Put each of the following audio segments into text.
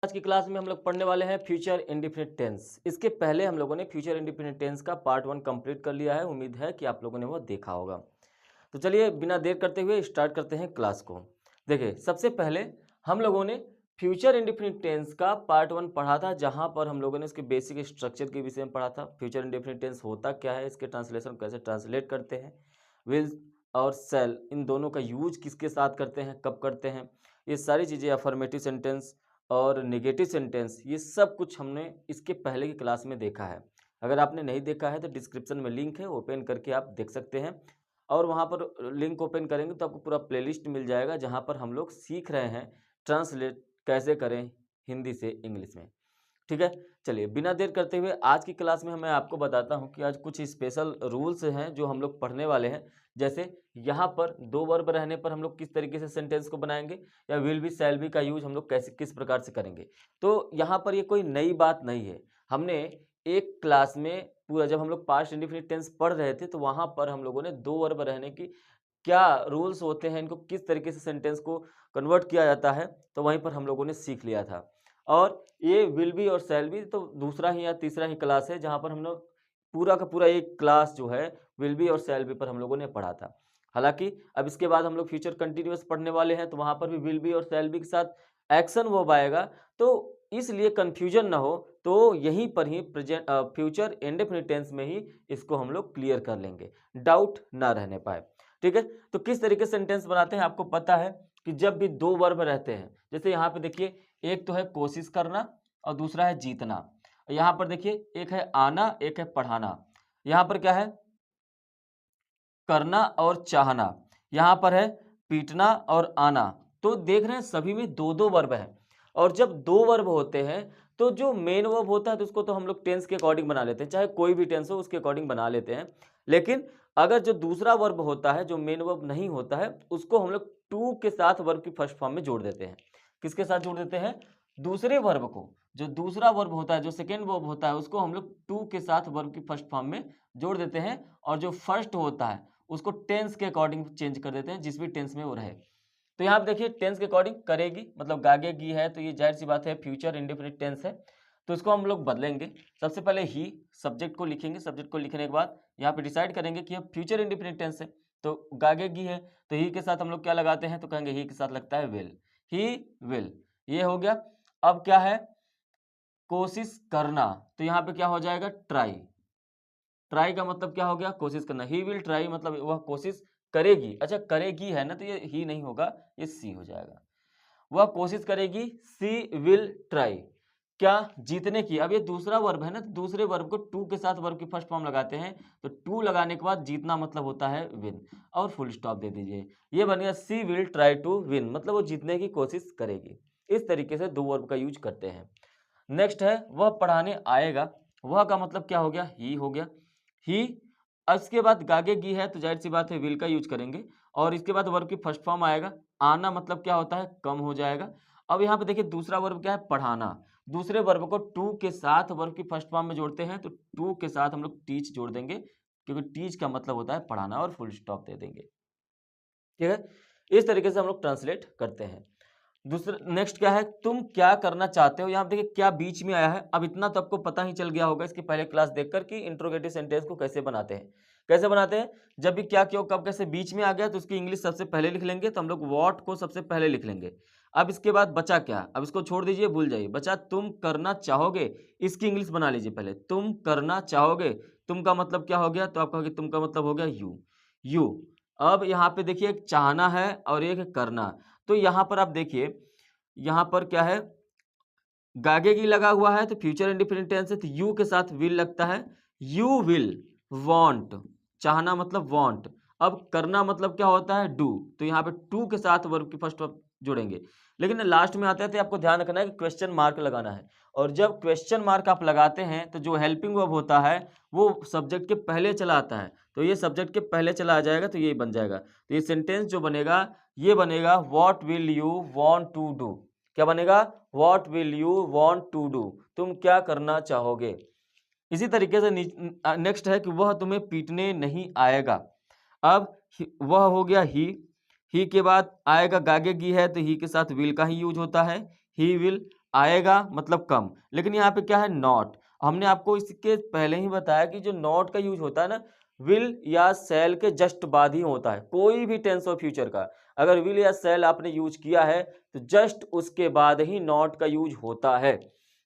आज की क्लास में हम लोग पढ़ने वाले हैं फ्यूचर इंडेफिनिट टेंस। इसके पहले हम लोगों ने फ्यूचर इंडेफिनिट टेंस का पार्ट 1 कंप्लीट कर लिया है। उम्मीद है कि आप लोगों ने वो देखा होगा। तो चलिए बिना देर करते हुए स्टार्ट करते हैं क्लास को। देखिए सबसे पहले हम लोगों ने फ्यूचर इंडेफिनिट टेंस का पार्ट 1 पढ़ा था, जहां पर हम लोगों ने इसके बेसिक स्ट्रक्चर के विषय में पढ़ा था। फ्यूचर इंडेफिनिट टेंस होता क्या है, इसके ट्रांसलेशन कैसे ट्रांसलेट करते हैं, विल और सेल इन दोनों का यूज किसके साथ करते हैं, कब करते हैं, ये सारी चीज़ें, अफर्मेटिव सेंटेंस और नेगेटिव सेंटेंस, ये सब कुछ हमने इसके पहले की क्लास में देखा है। अगर आपने नहीं देखा है तो डिस्क्रिप्शन में लिंक है, ओपन करके आप देख सकते हैं। और वहाँ पर लिंक ओपन करेंगे तो आपको पूरा प्लेलिस्ट मिल जाएगा, जहाँ पर हम लोग सीख रहे हैं ट्रांसलेट कैसे करें हिंदी से इंग्लिश में। ठीक है, चलिए बिना देर करते हुए आज की क्लास में मैं आपको बताता हूं कि आज कुछ स्पेशल रूल्स हैं जो हम लोग पढ़ने वाले हैं। जैसे यहाँ पर दो वर्ब रहने पर हम लोग किस तरीके से सेंटेंस को बनाएंगे, या विल बी शैल बी का यूज हम लोग कैसे किस प्रकार से करेंगे। तो यहाँ पर ये कोई नई बात नहीं है। हमने एक क्लास में पूरा, जब हम लोग पास्ट इंडेफिनिट टेंस पढ़ रहे थे, तो वहाँ पर हम लोगों ने दो वर्ब रहने की क्या रूल्स होते हैं, इनको किस तरीके से सेंटेंस को कन्वर्ट किया जाता है, तो वहीं पर हम लोगों ने सीख लिया था। और ये विल बी और शैल बी तो दूसरा ही या तीसरा ही क्लास है, जहाँ पर हम लोग पूरा का पूरा एक क्लास जो है विल बी और शैल बी पर हम लोगों ने पढ़ा था। हालांकि अब इसके बाद हम लोग फ्यूचर कंटिन्यूअस पढ़ने वाले हैं, तो वहाँ पर भी विल बी और शैल बी के साथ एक्शन वर्ब आएगा, तो इसलिए कंफ्यूजन ना हो, तो यहीं पर ही प्रेजेंट फ्यूचर इंडेफिनिट टेंस में ही इसको हम लोग क्लियर कर लेंगे, डाउट ना रहने पाए। ठीक है, तो किस तरीके से सेंटेंस बनाते हैं आपको पता है कि जब भी दो वर्ब रहते हैं, जैसे यहाँ पे देखिए एक तो है कोशिश करना और दूसरा है जीतना। यहाँ पर देखिए एक है आना, एक है पढ़ाना। यहाँ पर क्या है, करना और चाहना। यहाँ पर है पीटना और आना। तो देख रहे हैं सभी में दो दो वर्ब है। और जब दो वर्ब होते हैं तो जो मेन वर्ब होता है तो उसको तो हम लोग टेंस के अकॉर्डिंग बना लेते हैं, चाहे कोई भी टेंस हो उसके अकॉर्डिंग बना लेते हैं। लेकिन अगर जो दूसरा वर्ब होता है, जो मेन वर्ब नहीं होता है, उसको हम लोग टू के साथ वर्ब की फर्स्ट फॉर्म में जोड़ देते हैं। किसके साथ जोड़ देते हैं, दूसरे वर्ब को। जो दूसरा वर्ब होता है, जो सेकेंड वर्ब होता है, उसको हम लोग टू के साथ वर्ब की फर्स्ट फॉर्म में जोड़ देते हैं। और जो फर्स्ट होता है उसको टेंस के अकॉर्डिंग चेंज कर देते हैं, जिस भी टेंस में वो रहे। तो यहाँ पे देखिए टेंस के अकॉर्डिंग करेगी मतलब गागेगी है, तो ये जाहिर सी बात है फ्यूचर इंडेफिनिट टेंस है, तो इसको हम लोग बदलेंगे। सबसे पहले ही सब्जेक्ट को लिखेंगे, सब्जेक्ट को लिखने के बाद यहाँ पे डिसाइड करेंगे कि अब फ्यूचर इंडेफिनिट टेंस है, तो गागेगी है, तो ही के साथ हम लोग क्या लगाते हैं, तो कहेंगे ही के साथ लगता है विल, ही विल, ये हो गया। अब क्या है, कोशिश करना, तो यहाँ पे क्या हो जाएगा, ट्राई। ट्राई का मतलब क्या हो गया, कोशिश करना। ही विल ट्राई मतलब वह कोशिश करेगी। अच्छा करेगी है ना, तो ये ही नहीं होगा, ये सी हो जाएगा। वह कोशिश करेगी, सी विल ट्राई। क्या, जीतने की। अब ये दूसरा वर्ब है ना, तो दूसरे वर्ब को टू के साथ वर्ब की फर्स्ट फॉर्म लगाते हैं, तो टू लगाने के बाद जीतना मतलब होता है विन, और फुल स्टॉप दे दीजिए। ये बन गया सी विल ट्राई टू विन, मतलब वो जीतने की कोशिश करेगी। इस तरीके से दो वर्ब का यूज करते हैं। नेक्स्ट है वह पढ़ाने आएगा। वह का मतलब क्या हो गया, ही हो गया, ही। इसके बाद गागेगी है, तो जाहिर सी बात है विल का यूज करेंगे। और इसके बाद वर्ब की फर्स्ट फॉर्म आएगा। आना मतलब क्या होता है, कम हो जाएगा। अब यहाँ पे देखिए दूसरा वर्ब क्या है, पढ़ाना। दूसरे वर्ब को टू के साथ वर्ब की फर्स्ट फॉर्म में जोड़ते हैं, तो टू के साथ हम लोग टीच जोड़ देंगे, क्योंकि टीच का मतलब होता है पढ़ाना, और फुल स्टॉप दे देंगे। ठीक है, इस तरीके से हम लोग ट्रांसलेट करते हैं। दूसरा नेक्स्ट क्या है, तुम क्या करना चाहते हो। यहाँ पे देखिए क्या बीच में आया है। अब इतना तो आपको पता ही चल गया होगा इसकी पहले क्लास देखकर कि इंट्रोगेटिव सेंटेंस को कैसे बनाते हैं। कैसे बनाते हैं, जब भी क्या क्यों कब कैसे बीच में आ गया तो उसकी इंग्लिश सबसे पहले लिख लेंगे, तो हम लोग व्हाट को सबसे पहले लिख लेंगे। अब इसके बाद बचा क्या, अब इसको छोड़ दीजिए, भूल जाइए। बचा तुम करना चाहोगे, इसकी इंग्लिश बना लीजिए पहले। तुम करना चाहोगे, तुम का मतलब क्या हो गया, तो आप कहोगे तुम का मतलब हो गया यू। अब यहाँ पे देखिए एक चाहना है और एक करना। तो यहाँ पर आप देखिए, यहाँ पर क्या है, गागेगी लगा हुआ है, तो फ्यूचर इंडिफिनिट टेंस है, तो यू के साथ विल लगता है। यू विल वांट, चाहना मतलब वांट। अब करना मतलब क्या होता है, डू, तो यहाँ पे टू के साथ वर्ब की फर्स्ट वर्ब जोड़ेंगे। लेकिन लास्ट में आते थे, आपको ध्यान रखना है कि क्वेश्चन मार्क लगाना है। और जब क्वेश्चन मार्क आप लगाते हैं तो जो हेल्पिंग वर्ब होता है वो सब्जेक्ट के पहले चला आता है, तो ये सब्जेक्ट के पहले चला आ जाएगा, तो ये बन जाएगा। तो ये सेंटेंस जो बनेगा, ये बनेगा what will you want to do. क्या बनेगा, what will you want to do, तुम क्या करना चाहोगे। इसी तरीके से नेक्स्ट है कि वह तुम्हें पीटने नहीं आएगा। अब वह हो गया ही के बाद आएगा गागेगी है, तो ही के साथ विल का ही यूज होता है, ही विल आएगा मतलब कम, लेकिन यहाँ पे क्या है नॉट। हमने आपको इसके पहले ही बताया कि जो नॉट का यूज होता है ना, विल या सेल के जस्ट बाद ही होता है। कोई भी टेंस ऑफ फ्यूचर का अगर विल या सेल आपने यूज किया है तो जस्ट उसके बाद ही नॉट का यूज होता है।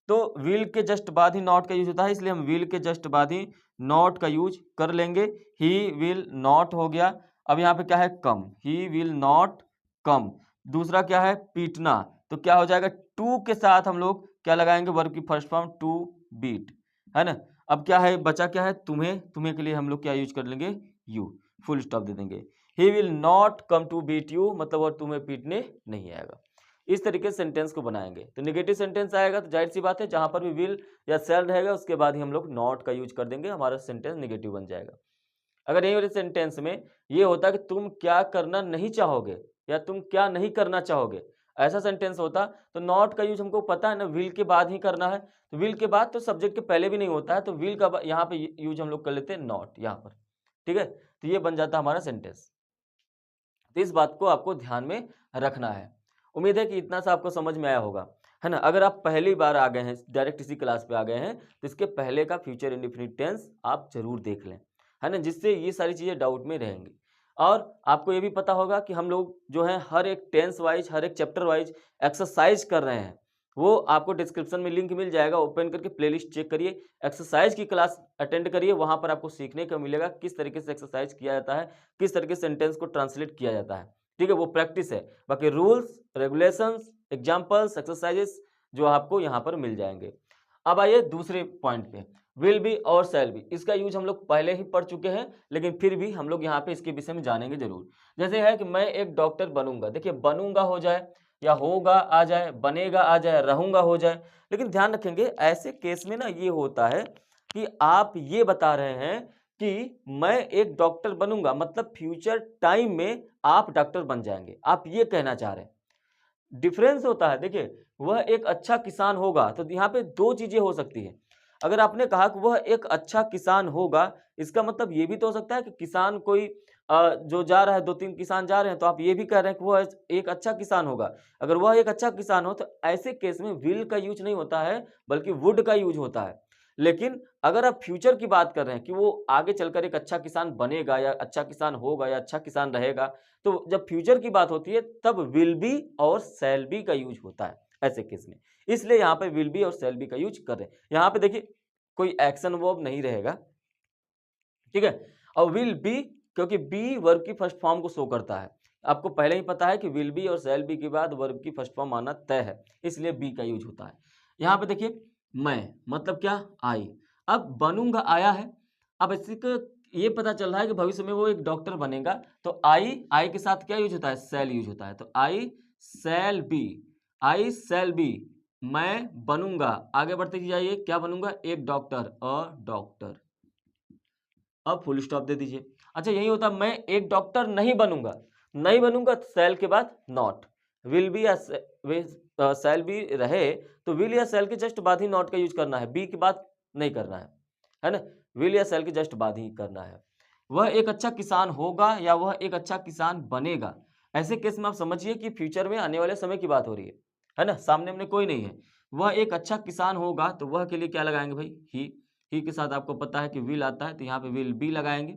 तो विल के जस्ट बाद ही नॉट का यूज होता है, इसलिए हम विल के जस्ट बाद ही नॉट का यूज कर लेंगे। ही विल नॉट हो गया। अब यहाँ पे क्या है कम, ही विल नॉट कम। दूसरा क्या है पीटना, तो क्या हो जाएगा टू के साथ हम लोग क्या लगाएंगे वर्ब की फर्स्ट फॉर्म टू बीट, है ना। अब क्या है बचा क्या है तुम्हें, तुम्हें के लिए हम लोग क्या यूज कर लेंगे यू, फुल स्टॉप दे देंगे। He will not come to beat you, मतलब और तुम्हें पीटने नहीं आएगा। इस तरीके से सेंटेंस को बनाएंगे। तो नेगेटिव सेंटेंस आएगा तो जाहिर सी बात है जहां पर भी विल या सेल रहेगा उसके बाद ही हम लोग नॉट का यूज कर देंगे, हमारा सेंटेंस नेगेटिव बन जाएगा। अगर यही वाले सेंटेंस में ये होता कि तुम क्या करना नहीं चाहोगे या तुम क्या नहीं करना चाहोगे, ऐसा सेंटेंस होता तो नॉट का यूज हमको पता है ना विल के बाद ही करना है। तो विल के बाद तो सब्जेक्ट के पहले भी नहीं होता है, तो विल का यहाँ पे यूज हम लोग कर लेते हैं नॉट यहाँ पर, ठीक है। तो ये बन जाता है हमारा सेंटेंस। तो इस बात को आपको ध्यान में रखना है। उम्मीद है कि इतना सा आपको समझ में आया होगा, है ना। अगर आप पहली बार आ गए हैं डायरेक्ट इसी क्लास पे आ गए हैं तो इसके पहले का फ्यूचर इंडेफिनिट टेंस आप जरूर देख लें, है ना, जिससे ये सारी चीज़ें डाउट में रहेंगी। और आपको ये भी पता होगा कि हम लोग जो है हर एक टेंस वाइज हर एक चैप्टर वाइज एक्सरसाइज कर रहे हैं। वो आपको डिस्क्रिप्शन में लिंक मिल जाएगा, ओपन करके प्लेलिस्ट चेक करिए, एक्सरसाइज की क्लास अटेंड करिए। वहां पर आपको सीखने को मिलेगा किस तरीके से एक्सरसाइज किया जाता है, किस तरीके से सेंटेंस को ट्रांसलेट किया जाता है, ठीक है। वो प्रैक्टिस है। बाकी रूल्स रेगुलेशंस एग्जाम्पल्स एक्सरसाइजेस जो आपको यहाँ पर मिल जाएंगे। अब आइए दूसरे पॉइंट पे, विल बी और शैल बी। इसका यूज हम लोग पहले ही पढ़ चुके हैं, लेकिन फिर भी हम लोग यहाँ पे इसके विषय में जानेंगे जरूर। जैसे है कि मैं एक डॉक्टर बनूंगा, देखिए बनूंगा हो जाए या होगा आ जाए, बनेगा आ जाए, रहूंगा हो जाए। लेकिन ध्यान रखेंगे ऐसे केस में ना ये होता है कि आप ये बता रहे हैं कि मैं एक डॉक्टर बनूंगा, मतलब फ्यूचर टाइम में आप डॉक्टर बन जाएंगे, आप ये कहना चाह रहे हैं। डिफरेंस होता है, देखिए वह एक अच्छा किसान होगा, तो यहाँ पे दो चीजें हो सकती है। अगर आपने कहा कि वह एक अच्छा किसान होगा, इसका मतलब ये भी तो हो सकता है कि किसान कोई जो जा रहा है, दो तीन किसान जा रहे हैं, तो आप ये भी कह रहे हैं कि वह एक अच्छा किसान होगा। अगर वह एक अच्छा किसान हो तो ऐसे केस में विल का यूज नहीं होता है, बल्कि वुड का यूज होता है। लेकिन अगर आप फ्यूचर की बात कर रहे हैं कि वो आगे चलकर एक अच्छा किसान बनेगा या अच्छा किसान होगा या अच्छा किसान रहेगा, तो जब फ्यूचर की बात होती है तब विल बी और शैल बी का यूज होता है ऐसे केस में। इसलिए यहाँ पे विल बी और शैल बी का यूज कर रहे हैं। यहाँ पे देखिए कोई एक्शन वर्ब नहीं रहेगा, ठीक है। और विल बी, क्योंकि बी वर्ब की फर्स्ट फॉर्म को शो करता है। आपको पहले ही पता है कि विल बी और शैल बी के बाद वर्ब की फर्स्ट फॉर्म आना तय है, इसलिए बी का यूज होता है। यहाँ पे देखिए मैं मतलब क्या आई, अब बनूंगा आया है। अब इसी को ये पता चल रहा है कि भविष्य में वो एक डॉक्टर बनेगा, तो आई के साथ क्या यूज होता है शैल यूज होता है। तो आई shall be, I shall be, मैं बनूंगा, आगे बढ़ते जाइए क्या बनूंगा एक डॉक्टर, अ डॉक्टर। अब फुल स्टॉप दे दीजिए। अच्छा यही होता मैं एक डॉक्टर नहीं बनूंगा, नहीं बनूंगा तो शैल के बाद नॉट, विल बी या शैल बी रहे तो विल या शैल के जस्ट बाद ही नॉट का यूज करना है, बी की बात नहीं करना है ना। विल या शैल के जस्ट बाद ही करना है। वह एक अच्छा किसान होगा या वह एक अच्छा किसान बनेगा, ऐसे केस में आप समझिए कि फ्यूचर में आने वाले समय की बात हो रही है ना, सामने में कोई नहीं है। वह एक अच्छा किसान होगा तो वह के लिए क्या लगाएंगे भाई ही के साथ आपको पता है कि विल आता है, तो यहाँ पे विल बी लगाएंगे,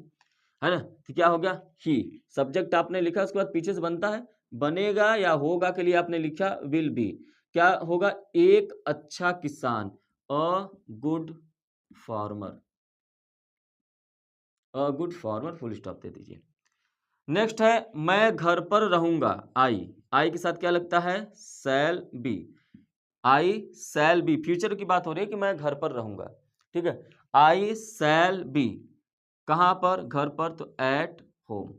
है ना। तो क्या हो गया ही, सब्जेक्ट आपने लिखा उसके बाद पीछे से बनता है, बनेगा या होगा के लिए आपने लिखा विल बी, क्या होगा एक अच्छा किसान, a good farmer, a good farmer, full stop दे दीजिए। नेक्स्ट है मैं घर पर रहूंगा, आई के साथ क्या लगता है shall be, I shall be, future की बात हो रही है कि मैं घर पर रहूंगा, ठीक है। आई शैल बी कहां पर, घर पर, तो एट होम।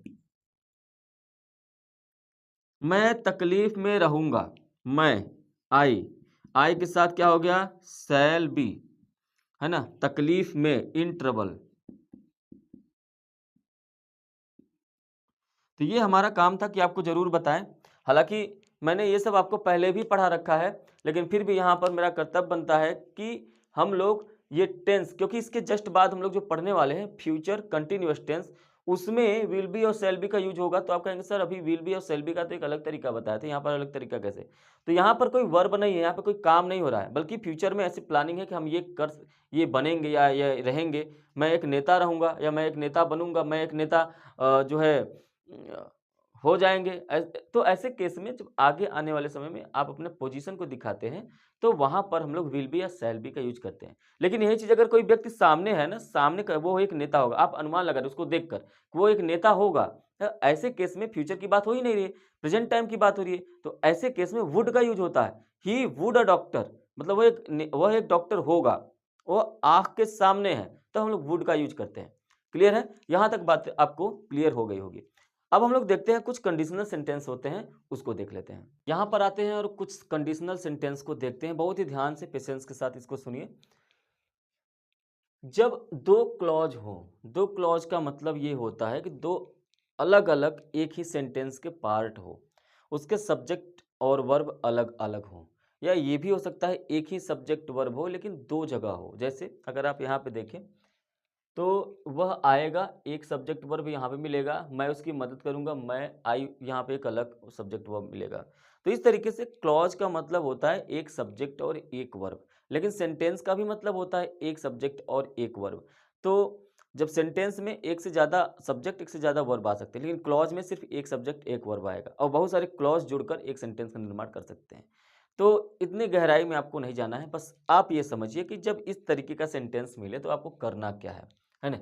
मैं तकलीफ में रहूंगा, मैं आई के साथ क्या हो गया शैल बी, है ना, तकलीफ में, इन ट्रबल। तो ये हमारा काम था कि आपको जरूर बताएं। हालांकि मैंने ये सब आपको पहले भी पढ़ा रखा है, लेकिन फिर भी यहाँ पर मेरा कर्तव्य बनता है कि हम लोग ये टेंस, क्योंकि इसके जस्ट बाद हम लोग जो पढ़ने वाले हैं फ्यूचर कंटिन्यूअस टेंस, उसमें विल बी और शैल बी का यूज होगा। तो आप कहेंगे सर अभी विल बी और शैल बी का तो एक अलग तरीका बताया था, यहाँ पर अलग तरीका कैसे? तो यहाँ पर कोई वर्ब नहीं है, यहाँ पर कोई काम नहीं हो रहा है, बल्कि फ्यूचर में ऐसी प्लानिंग है कि हम ये बनेंगे या ये रहेंगे, मैं एक नेता रहूंगा या मैं एक नेता बनूंगा, मैं एक नेता जो है हो जाएंगे। तो ऐसे केस में जब आगे आने वाले समय में आप अपने पोजीशन को दिखाते हैं, तो वहां पर हम लोग विल बी या शैल बी का यूज करते हैं। लेकिन यही चीज अगर कोई व्यक्ति सामने है ना, सामने का वो एक नेता होगा, आप अनुमान लगा रहे उसको देखकर वो एक नेता होगा, तो ऐसे केस में फ्यूचर की बात हो ही नहीं रही है, प्रेजेंट टाइम की बात हो रही है। तो ऐसे केस में वुड का यूज होता है, ही वुड अ डॉक्टर, मतलब वह एक डॉक्टर होगा, वो आंख के सामने है, तो हम लोग वुड का यूज करते हैं। क्लियर है? यहां तक बात आपको क्लियर हो गई होगी। अब हम लोग देखते हैं कुछ कंडीशनल सेंटेंस होते हैं, उसको देख लेते हैं। यहाँ पर आते हैं और कुछ कंडीशनल सेंटेंस को देखते हैं। बहुत ही ध्यान से पेशेंस के साथ इसको सुनिए। जब दो क्लॉज हो, दो क्लॉज का मतलब ये होता है कि दो अलग अलग एक ही सेंटेंस के पार्ट हो, उसके सब्जेक्ट और वर्ब अलग अलग हो, या ये भी हो सकता है एक ही सब्जेक्ट वर्ब हो लेकिन दो जगह हो। जैसे अगर आप यहाँ पे देखें तो वह आएगा, एक सब्जेक्ट वर्ब यहाँ पे मिलेगा, मैं उसकी मदद करूंगा, मैं आई, यहाँ पे एक अलग सब्जेक्ट वर्ब मिलेगा। तो इस तरीके से क्लॉज का मतलब होता है एक सब्जेक्ट और एक वर्ब, लेकिन सेंटेंस का भी मतलब होता है एक सब्जेक्ट और एक वर्ब। तो जब सेंटेंस में एक से ज़्यादा सब्जेक्ट एक से ज़्यादा वर्ब आ सकते हैं, लेकिन क्लॉज में सिर्फ एक सब्जेक्ट एक वर्ब आएगा, और बहुत सारे क्लॉज जुड़कर एक सेंटेंस का निर्माण कर सकते हैं। तो इतनी गहराई में आपको नहीं जाना है, बस आप ये समझिए कि जब इस तरीके का सेंटेंस मिले तो आपको करना क्या है ना?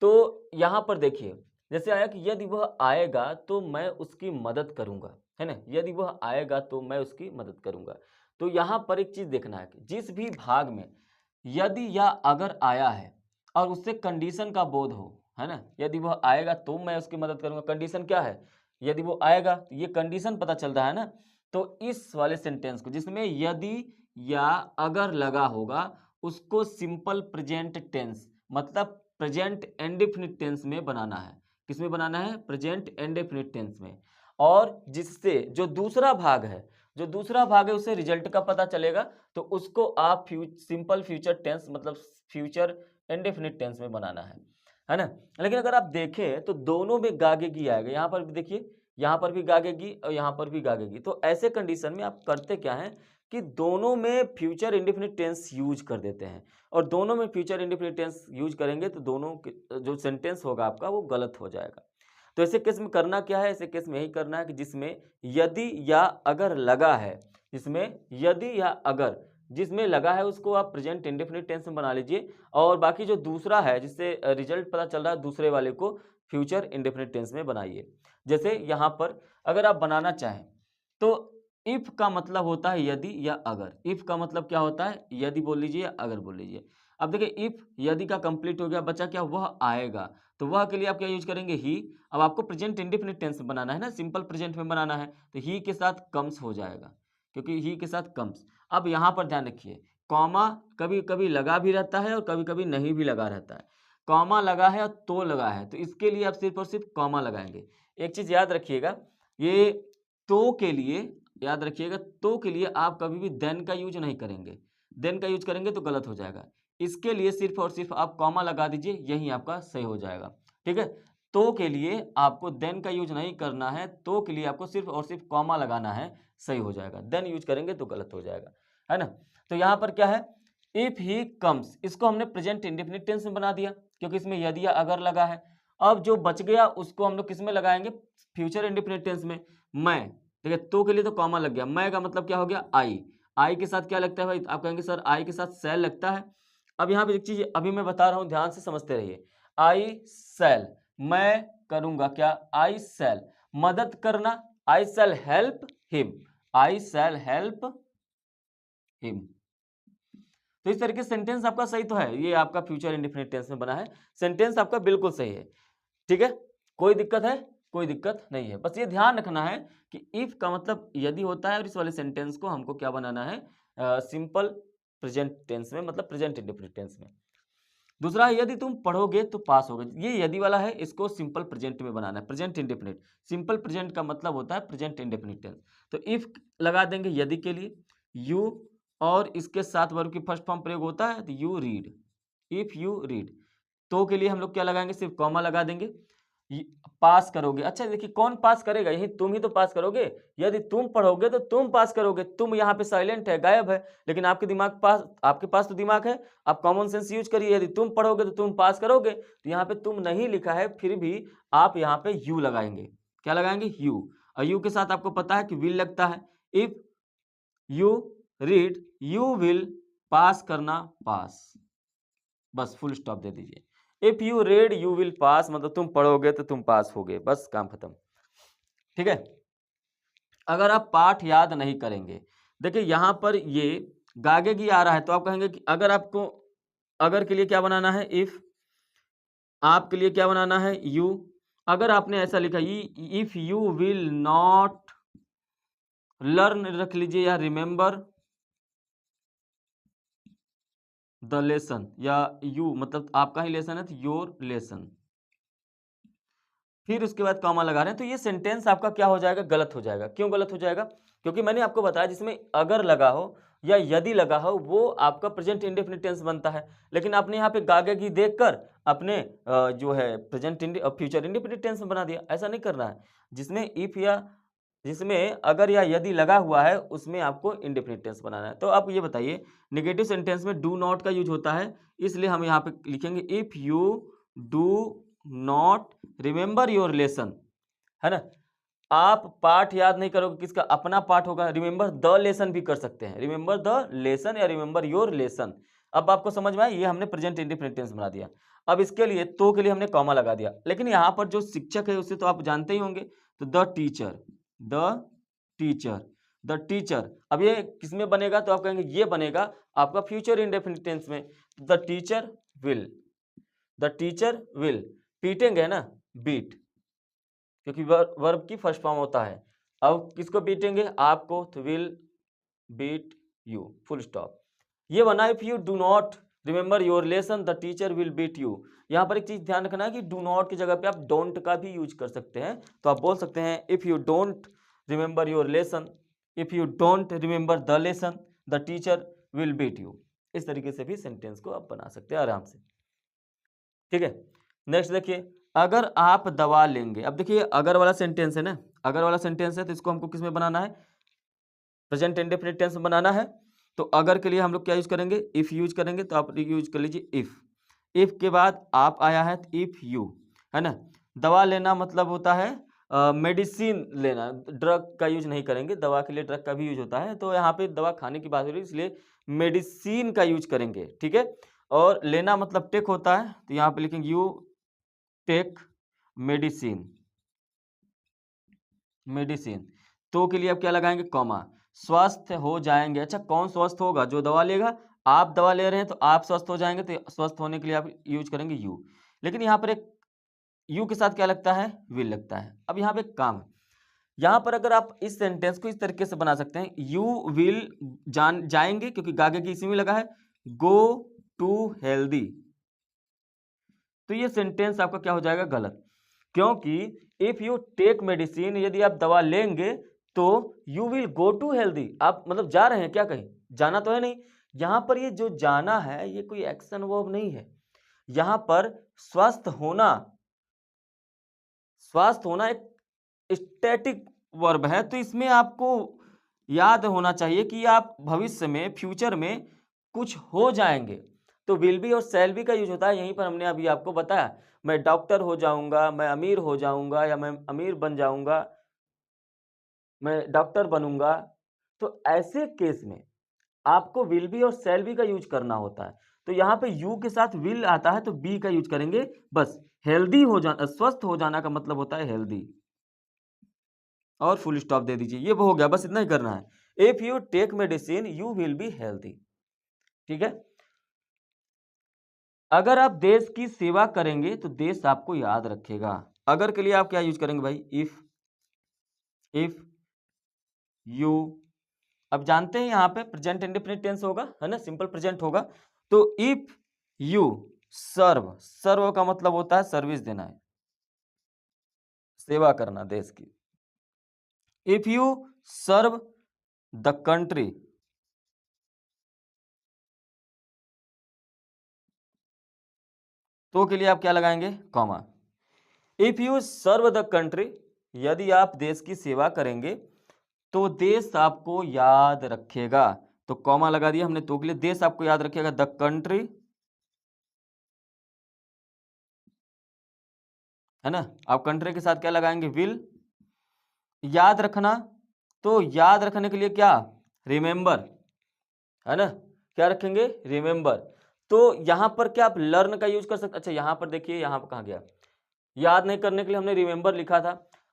तो यहाँ पर देखिए, जैसे आया कि यदि वह आएगा तो मैं उसकी मदद करूंगा, है ना? यदि वह आएगा तो मैं उसकी मदद करूंगा। तो यहाँ पर एक चीज देखना है कि जिस भी भाग में यदि या अगर आया है और उससे कंडीशन का बोध हो, है ना? यदि वह आएगा तो मैं उसकी मदद करूंगा, कंडीशन क्या है? यदि वो आएगा, तो ये कंडीशन पता चल रहा है ना? तो इस वाले सेंटेंस को जिसमें यदि या अगर लगा होगा, उसको सिंपल प्रेजेंट टेंस मतलब प्रेजेंट इंडेफिनिट टेंस में बनाना है। किसमें बनाना है? प्रेजेंट इंडेफिनिट टेंस में। और जिससे जो दूसरा भाग है, जो दूसरा भाग है उससे रिजल्ट का पता चलेगा, तो उसको आप सिंपल फ्यूचर टेंस मतलब फ्यूचर इंडेफिनिट टेंस में बनाना है ना? लेकिन अगर आप देखें तो दोनों में गागेगी आएगा। यहाँ पर भी देखिए, यहाँ पर भी गागेगी और यहाँ पर भी गागेगी। तो ऐसे कंडीशन में आप करते क्या है कि दोनों में फ्यूचर इंडेफिनिट टेंस यूज कर देते हैं, और दोनों में फ्यूचर इंडेफिनिट टेंस यूज करेंगे तो दोनों जो सेंटेंस होगा आपका वो गलत हो जाएगा। तो ऐसे केस में करना क्या है? ऐसे केस में यही करना है कि जिसमें यदि या अगर लगा है, जिसमें यदि या अगर जिसमें लगा है उसको आप प्रेजेंट इंडेफिनिट टेंस में बना लीजिए, और बाकी जो दूसरा है जिससे रिजल्ट पता चल रहा है दूसरे वाले को फ्यूचर इंडेफिनिट टेंस में बनाइए। जैसे यहाँ पर अगर आप बनाना चाहें तो इफ का मतलब होता है यदि या अगर। इफ का मतलब क्या होता है? यदि बोल लीजिए या अगर बोल लीजिए। अब देखिए, इफ यदि का कंप्लीट हो गया, बचा क्या? वह आएगा। तो वह के लिए आप क्या यूज करेंगे? ही। अब आपको प्रेजेंट इंडेफिनिट टेंस में बनाना है ना, सिंपल प्रेजेंट में बनाना है, तो ही के साथ कम्स हो जाएगा, क्योंकि ही के साथ कम्स। अब यहाँ पर ध्यान रखिए, कॉमा कभी कभी लगा भी रहता है और कभी कभी नहीं भी लगा रहता है। कॉमा लगा है और तो लगा है, तो इसके लिए आप सिर्फ और सिर्फ कॉमा लगाएंगे। एक चीज याद रखिएगा, ये तो के लिए याद रखिएगा, तो के लिए आप कभी भी देन का यूज नहीं करेंगे। देन का यूज करेंगे तो गलत हो जाएगा। इसके लिए सिर्फ और सिर्फ आप कॉमा लगा दीजिए, यही आपका सही हो जाएगा। ठीक है? तो के लिए आपको देन का यूज नहीं करना है, तो के लिए आपको सिर्फ और सिर्फ कॉमा लगाना है, सही हो जाएगा। देन यूज करेंगे तो गलत हो जाएगा, है ना? तो यहाँ पर क्या है? इफ ही कम्स, इसको हमने प्रेजेंट इंडेफिनिट टेंस में बना दिया क्योंकि इसमें यदि या अगर लगा है। अब जो बच गया उसको हम लोग किस में लगाएंगे? फ्यूचर इंडेफिनिट टेंस में। मैं, देखिए तो के लिए तो कॉमा लग गया, मैं का मतलब क्या हो गया? आई। आई के साथ क्या लगता है भाई? आप कहेंगे सर आई के साथ सेल लगता है। अब यहाँ पे एक चीज अभी मैं बता रहा हूँ, ध्यान से समझते रहिए। आई सेल, मैं करूंगा क्या? आई सेल, मदद करना, आई सेल हेल्प हिम, आई सेल हेल्प हिम। तो इस तरीके से सेंटेंस आपका सही तो है, ये आपका फ्यूचर इंडेफिनिट टेंस में बना है, सेंटेंस आपका बिल्कुल सही है। ठीक है? कोई दिक्कत है? कोई दिक्कत नहीं है। बस ये ध्यान रखना है कि इफ का मतलब यदि होता है, और इस वाले सेंटेंस को हमको क्या बनाना है? सिंपल प्रेजेंट टेंस में, मतलब प्रेजेंट इंडेफिनिट टेंस में। दूसरा है यदि तुम पढ़ोगे तो पास होगे। ये यदि वाला है, इसको सिंपल प्रेजेंट में बनाना है, प्रेजेंट इंडेफिनिट। सिंपल प्रेजेंट का मतलब होता है प्रेजेंट इंडेफिनिट टेंस। तो इफ लगा देंगे यदि के लिए, यू, और इसके साथ वर्ब की फर्स्ट फॉर्म प्रयोग होता है तो you read, if you read. तो के लिए हम लोग क्या लगाएंगे? सिर्फ कॉमा लगा देंगे। पास करोगे। अच्छा देखिए, कौन पास करेगा? यही तुम ही तो पास करोगे। यदि तुम पढ़ोगे तो तुम पास करोगे। तुम यहाँ पे साइलेंट है, गायब है, लेकिन आपके दिमाग पास, आपके पास तो दिमाग है। आप कॉमन सेंस यूज करिए। यदि तुम पढ़ोगे तो तुम पास करोगे। तो यहाँ पे तुम नहीं लिखा है, फिर भी आप यहाँ पे यू लगाएंगे। क्या लगाएंगे? यू। और यू के साथ आपको पता है कि विल लगता है। If you read you will pass करना पास, बस फुल स्टॉप दे दीजिए। If you read you will pass, मतलब तुम पढ़ोगे तो तुम पास होगे, बस काम खत्म। ठीक है। अगर आप पाठ याद नहीं करेंगे, देखिए यहां पर ये गागेगी आ रहा है, तो आप कहेंगे कि अगर आपको, अगर के लिए क्या बनाना है? इफ। आपके लिए क्या बनाना है? यू। अगर आपने ऐसा लिखा if you will not learn रख लीजिए, या रिमेंबर द लेसन, या यू मतलब आपका ही लेसन है तो योर लेसन, फिर उसके बाद कॉमा लगा रहे हैं, तो ये सेंटेंस आपका क्या हो जाएगा? गलत हो जाएगा। क्यों गलत हो जाएगा? क्योंकि मैंने आपको बताया जिसमें अगर लगा हो या यदि लगा हो वो आपका प्रेजेंट इंडेफिनिट टेंस बनता है। लेकिन आपने यहाँ पे गागेगी देखकर अपने जो है प्रेजेंट फ्यूचर इंडेफिनिट टेंस में बना दिया। ऐसा नहीं करना है। जिसमें इफ या जिसमें अगर या यदि लगा हुआ है उसमें आपको इंडेफिनिट टेंस बनाना है। तो आप ये बताइए, नेगेटिव सेंटेंस में डू नॉट का यूज होता है, इसलिए हम यहाँ पे लिखेंगे if you do not remember your lesson, है ना। आप पाठ याद नहीं करोगे, किसका? अपना पाठ होगा। रिमेंबर द लेसन भी कर सकते हैं, रिमेंबर द लेसन या रिमेंबर योर लेसन। अब आपको समझ में आया, ये हमने प्रेजेंट इंडेफिनिट टेंस बना दिया। अब इसके लिए तो के लिए हमने कॉमा लगा दिया, लेकिन यहाँ पर जो शिक्षक है उसे तो आप जानते ही होंगे, तो the teacher, the teacher, the teacher. अब ये किसमें बनेगा? तो आप कहेंगे ये बनेगा आपका फ्यूचर इंडेफिनिट टेंस में। The teacher will, the teacher will, पीटेंगे ना, बीट, क्योंकि वर्ब की फर्स्ट फॉर्म होता है। अब किसको बीटेंगे? आपको, तो will beat you, full stop. ये बना if you do not remember your lesson the teacher will beat you. यहाँ पर एक चीज ध्यान रखना है कि डू नॉट की जगह पे आप डोंट का भी यूज कर सकते हैं। तो आप बोल सकते हैं if you don't remember your lesson, if you don't remember the lesson the teacher will beat you. इस तरीके से भी सेंटेंस को आप बना सकते हैं आराम से। ठीक है। नेक्स्ट देखिए, अगर आप दवा लेंगे। अब देखिए अगर वाला सेंटेंस है ना, अगर वाला सेंटेंस है तो इसको हमको किस में बनाना है? प्रेजेंट इंडेफिनिट टेंस में बनाना है। तो अगर के लिए हम लोग क्या यूज करेंगे? इफ यूज करेंगे। तो आप यूज कर लीजिए इफ। इफ के बाद आप आया है तो इफ यू, है ना। दवा लेना मतलब होता है मेडिसिन लेना, ड्रग का यूज नहीं करेंगे। दवा के लिए ड्रग का भी यूज होता है, तो यहाँ पे दवा खाने की बात हो रही है इसलिए मेडिसिन का यूज करेंगे। ठीक है। और लेना मतलब टेक होता है, तो यहाँ पे लिखेंगे यू टेक मेडिसिन, मेडिसिन। तो के लिए आप क्या लगाएंगे? कॉमा। स्वस्थ हो जाएंगे। अच्छा, कौन स्वस्थ होगा? जो दवा लेगा। आप दवा ले रहे हैं तो आप स्वस्थ हो जाएंगे, तो स्वस्थ होने के लिए आप यूज करेंगे यू। लेकिन यहाँ पर एक यू के साथ क्या लगता है? विल लगता है। अब यहाँ पे एक काम है, यहाँ पर अगर आप इस सेंटेंस को इस तरीके से बना सकते हैं, यू विल जाएंगे, क्योंकि गागे की इसी में लगा है, गो टू हेल्दी। तो ये सेंटेंस आपका क्या हो जाएगा? गलत। क्योंकि इफ यू टेक मेडिसिन, यदि आप दवा लेंगे तो you will go to healthy. आप मतलब जा रहे हैं क्या कहीं? जाना तो है नहीं। यहां पर ये जो जाना है ये कोई एक्शन वर्ब नहीं है। यहां पर स्वस्थ होना, स्वस्थ होना एक स्टैटिक वर्ब है। तो इसमें आपको याद होना चाहिए कि आप भविष्य में, फ्यूचर में कुछ हो जाएंगे। तो विल बी और शैल बी का यूज होता है। यहीं पर हमने अभी आपको बताया, मैं डॉक्टर हो जाऊंगा, मैं अमीर हो जाऊंगा, या मैं अमीर बन जाऊंगा, मैं डॉक्टर बनूंगा। तो ऐसे केस में आपको विल बी और शैल बी का यूज करना होता है। तो यहाँ पे यू के साथ विल आता है तो बी का यूज करेंगे बस। हेल्दी हो जाना, स्वस्थ हो जाना का मतलब होता है हेल्दी, और फुल स्टॉप दे दीजिए। ये वो हो गया, बस इतना ही करना है। If you take medicine you will be healthy. ठीक है। अगर आप देश की सेवा करेंगे तो देश आपको याद रखेगा। अगर के लिए आप क्या यूज करेंगे भाई? If you. अब जानते हैं यहाँ पे प्रेजेंट इंडेफिनिट टेंस होगा, है ना, सिंपल प्रेजेंट होगा। तो इफ यू सर्व, सर्व का मतलब होता है सर्विस देना है, सेवा करना देश की। If you serve the country, तो के लिए आप क्या लगाएंगे? Comma. If you serve the country, यदि आप देश की सेवा करेंगे तो देश आपको याद रखेगा। तो कॉमा लगा दिया हमने तो के लिए, देश आपको याद रखेगा, द कंट्री, है ना। आप कंट्री के साथ क्या लगाएंगे, विल। याद रखना, तो याद रखने के लिए क्या, रिमेंबर, है ना। क्या रखेंगे, रिमेंबर। तो यहां पर क्या आप लर्न का यूज कर सकते, अच्छा यहां पर देखिए, यहां पर कहा गया, याद नहीं करने के लिए हमने रिमेंबर लिखा था,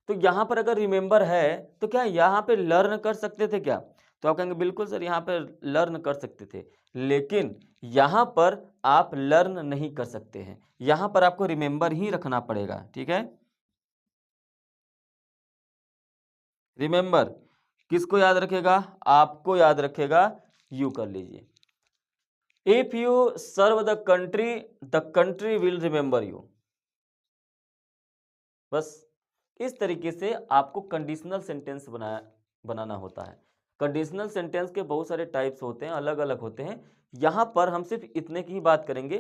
तो यहां पर अगर रिमेंबर है तो क्या यहां पे लर्न कर सकते थे क्या, तो आप कहेंगे बिल्कुल सर यहां पर लर्न कर सकते थे, लेकिन यहां पर आप लर्न नहीं कर सकते हैं, यहां पर आपको रिमेंबर ही रखना पड़ेगा, ठीक है। रिमेंबर किसको याद रखेगा, आपको याद रखेगा, यू कर लीजिए। If you serve the country will remember you. बस इस तरीके से आपको कंडीशनल सेंटेंस बनाना होता है। कंडीशनल सेंटेंस के बहुत सारे टाइप्स होते हैं, अलग अलग होते हैं। यहाँ पर हम सिर्फ इतने की ही बात करेंगे,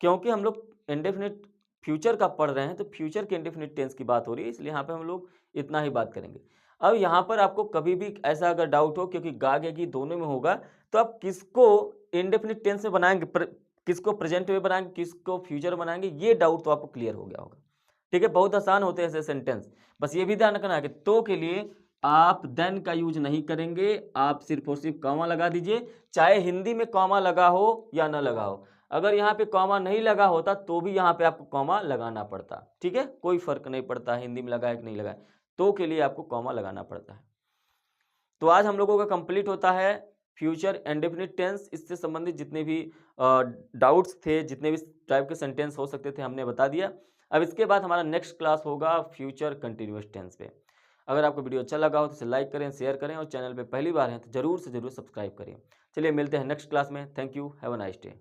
क्योंकि हम लोग इंडेफिनिट फ्यूचर का पढ़ रहे हैं, तो फ्यूचर के इंडेफिनिट टेंस की बात हो रही है, इसलिए यहाँ पे हम लोग इतना ही बात करेंगे। अब यहाँ पर आपको कभी भी ऐसा अगर डाउट हो, क्योंकि गा गी दोनों में होगा, तो आप किसको इंडेफिनिट टेंस में बनाएंगे, किसको प्रेजेंट में बनाएंगे, किसको फ्यूचर बनाएंगे, ये डाउट तो आपको क्लियर हो गया होगा। ठीक है, बहुत आसान होते हैं ऐसे सेंटेंस। बस ये भी ध्यान रखना है कि तो के लिए आप देन का यूज नहीं करेंगे, आप सिर्फ और सिर्फ कॉमा लगा दीजिए, चाहे हिंदी में कॉमा लगा हो या ना लगा हो। अगर यहाँ पे कॉमा नहीं लगा होता तो भी यहाँ पे आपको कॉमा लगाना पड़ता, ठीक है, कोई फर्क नहीं पड़ता हिंदी में लगाए कि नहीं लगाए, तो के लिए आपको कॉमा लगाना पड़ता है। तो आज हम लोगों का कंप्लीट होता है फ्यूचर इंडेफिनिट टेंस। इससे संबंधित जितने भी डाउट्स थे, जितने भी टाइप के सेंटेंस हो सकते थे, हमने बता दिया। अब इसके बाद हमारा नेक्स्ट क्लास होगा फ्यूचर कंटिन्यूअस टेंस पे। अगर आपको वीडियो अच्छा लगा हो तो इसे लाइक करें, शेयर करें, और चैनल पे पहली बार हैं तो जरूर से जरूर सब्सक्राइब करें। चलिए मिलते हैं नेक्स्ट क्लास में। Thank you, have a nice day.